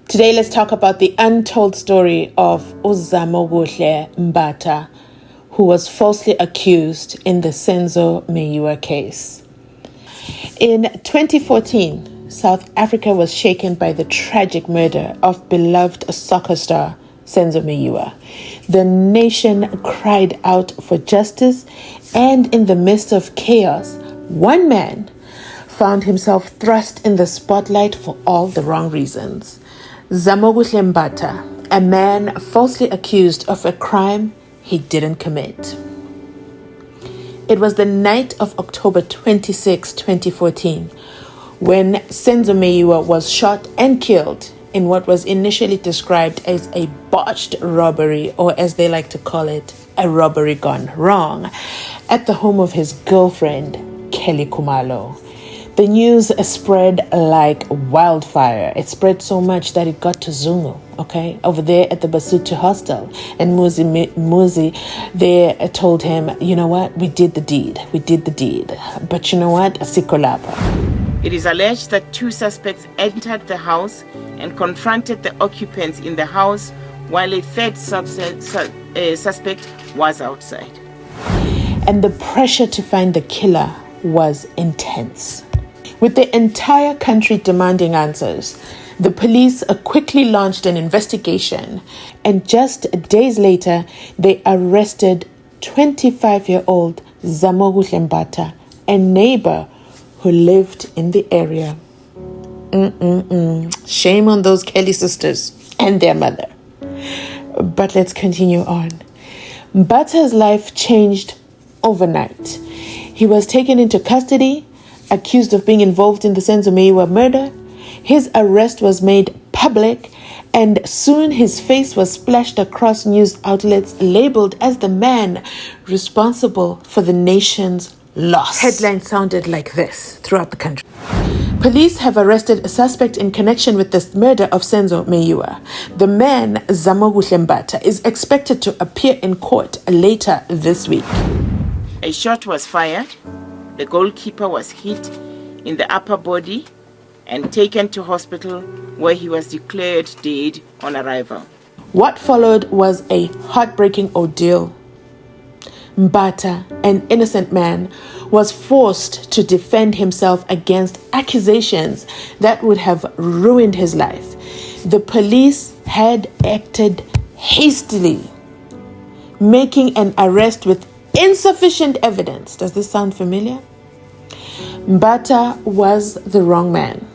Today, let's talk about the untold story of Zamokuhle Mbatha, who was falsely accused in the SENZO MEYIWA case. In 2014, South Africa was shaken by the tragic murder of beloved soccer star SENZO MEYIWA. The nation cried out for justice, and in the midst of chaos, one man found himself thrust in the spotlight for all the wrong reasons. Zamokuhle Mbatha, a man falsely accused of a crime he didn't commit. It was the night of October 26, 2014, when SENZO MEYIWA was shot and killed in what was initially described as a botched robbery, or as they like to call it, a robbery gone wrong, at the home of his girlfriend, Kelly Khumalo. The news spread like wildfire. It spread so much that it got to Zungu, over there at the Basotho hostel. And Muzi there told him, you know what, we did the deed. But you know what, Sikolapa. It is alleged that two suspects entered the house and confronted the occupants in the house, while a third suspect was outside. And the pressure to find the killer was intense. With the entire country demanding answers, the police quickly launched an investigation, and just days later, they arrested 25-year-old Zamokuhle Mbatha, a neighbor who lived in the area. Shame on those Kelly sisters and their mother. But let's continue on. Mbatha's life changed overnight. He was taken into custody, accused of being involved in the SENZO MEYIWA murder. His arrest was made public, and soon his face was splashed across news outlets labeled as the man responsible for the nation's loss. Headlines sounded like this throughout the country. Police have arrested a suspect in connection with the murder of SENZO MEYIWA. The man, Zamokuhle Mbatha, is expected to appear in court later this week. A shot was fired. The goalkeeper was hit in the upper body and taken to hospital, where he was declared dead on arrival. What followed was a heartbreaking ordeal. Mbatha, an innocent man, was forced to defend himself against accusations that would have ruined his life. The police had acted hastily, making an arrest with insufficient evidence. Does this sound familiar? Mbatha was the wrong man,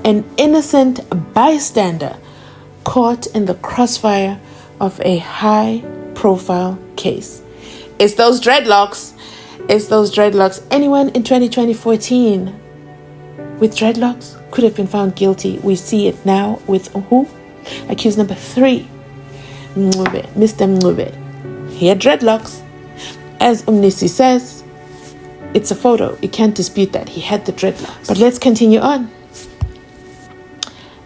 an innocent bystander caught in the crossfire of a high-profile case. It's those dreadlocks. Anyone in 2014 with dreadlocks could have been found guilty. We see it now with who? Accused number 3, Mr. Mncube. He had dreadlocks. As Umnisi says, it's a photo. You can't dispute that. He had the dreadlocks. But let's continue on.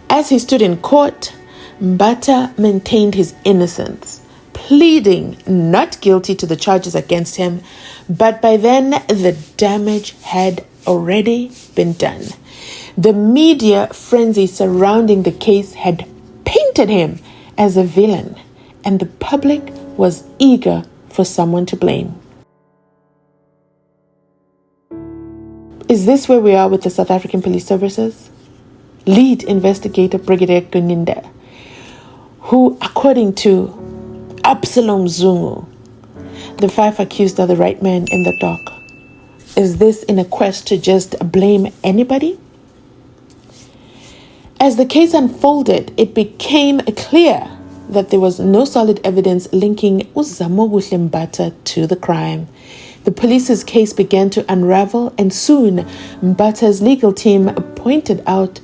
As he stood in court, Mbatha maintained his innocence, pleading not guilty to the charges against him, but by then the damage had already been done. The media frenzy surrounding the case had painted him as a villain, and the public was eager for someone to blame. Is this where we are with the South African Police Services? Lead investigator Brigadier Guninda, who, according to Absalom Zungu, the 5 accused are the right man in the dock. Is this in a quest to just blame anybody? As the case unfolded, it became clear that there was no solid evidence linking Zamokuhle Mbatha to the crime. The police's case began to unravel, and soon Mbatha's legal team pointed out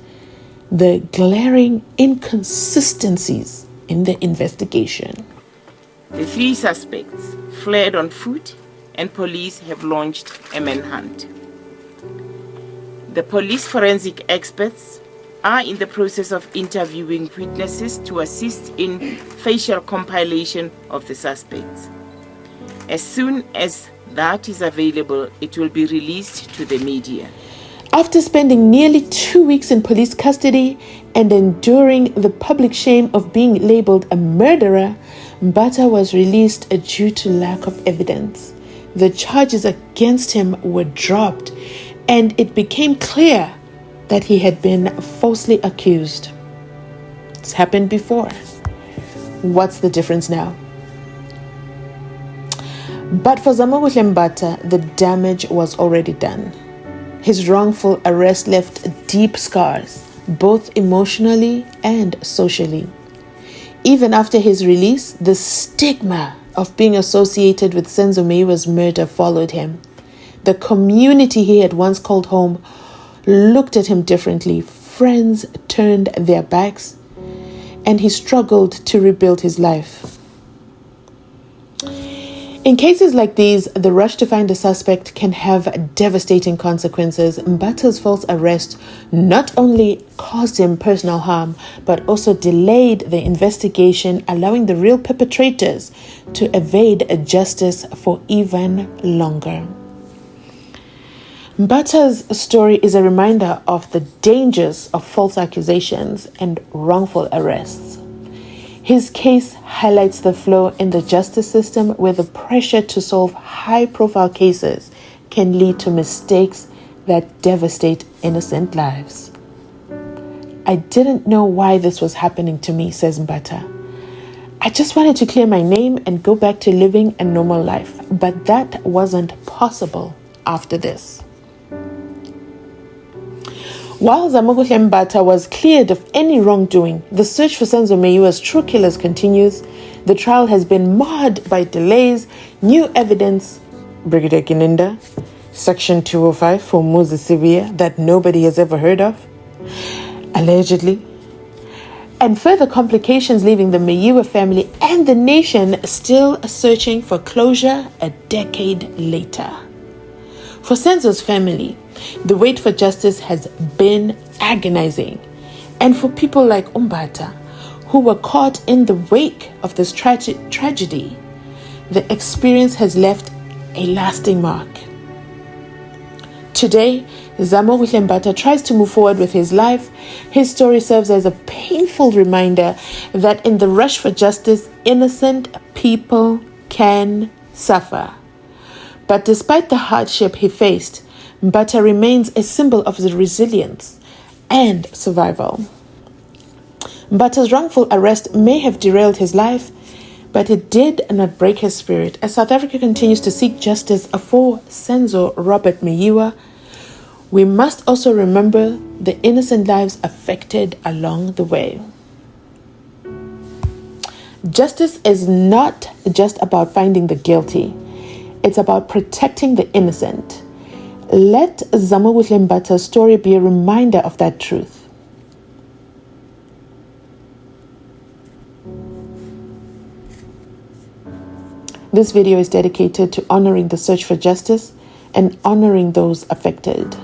the glaring inconsistencies in the investigation. The 3 suspects fled on foot, and police have launched a manhunt. The police forensic experts are in the process of interviewing witnesses to assist in facial compilation of the suspects. As soon as that is available, it will be released to the media. After spending nearly 2 weeks in police custody and enduring the public shame of being labeled a murderer, Mbatha was released due to lack of evidence. The charges against him were dropped, and it became clear that he had been falsely accused. It's happened before. What's the difference now? But for Zamokuhle Mbatha, the damage was already done. His wrongful arrest left deep scars, both emotionally and socially. Even after his release, the stigma of being associated with SENZO MEYIWA's murder followed him. The community he had once called home looked at him differently. Friends turned their backs, and he struggled to rebuild his life. In cases like these, the rush to find a suspect can have devastating consequences. Mbatha's false arrest not only caused him personal harm, but also delayed the investigation, allowing the real perpetrators to evade justice for even longer. Mbatha's story is a reminder of the dangers of false accusations and wrongful arrests. His case highlights the flaw in the justice system, where the pressure to solve high-profile cases can lead to mistakes that devastate innocent lives. I didn't know why this was happening to me, says Mbatha. I just wanted to clear my name and go back to living a normal life, but that wasn't possible after this. While Zamokuhle Mbatha was cleared of any wrongdoing, the search for SENZO MEYIWA's true killers continues. The trial has been marred by delays, new evidence, Brigadier Kininda, Section 205 for Muzisivia that nobody has ever heard of, allegedly, and further complications, leaving the MEYIWA family and the nation still searching for closure a decade later. For SENZO's family, the wait for justice has been agonizing. And for people like Mbatha, who were caught in the wake of this tragedy, the experience has left a lasting mark. Today, Zamokuhle Mbatha tries to move forward with his life. His story serves as a painful reminder that in the rush for justice, innocent people can suffer. But despite the hardship he faced, Mbatha remains a symbol of the resilience and survival. Mbatha's wrongful arrest may have derailed his life, but it did not break his spirit. As South Africa continues to seek justice for SENZO Robert MEYIWA, we must also remember the innocent lives affected along the way. Justice is not just about finding the guilty. It's about protecting the innocent. Let Zamokuhle Mbatha's story be a reminder of that truth. This video is dedicated to honoring the search for justice and honoring those affected.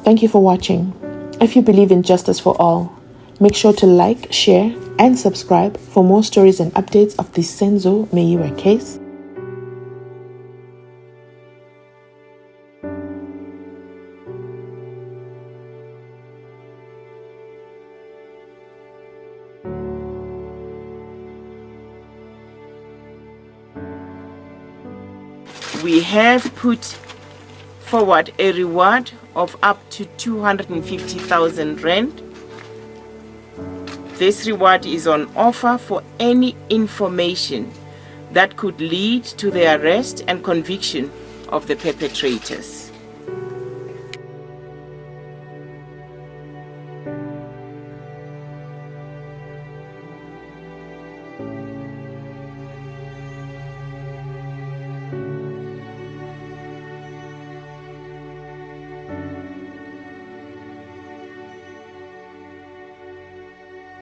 Thank you for watching. If you believe in justice for all, make sure to like, share, and subscribe for more stories and updates of the SENZO MEYIWA case. We have put forward a reward of up to 250,000 rand. This reward is on offer for any information that could lead to the arrest and conviction of the perpetrators.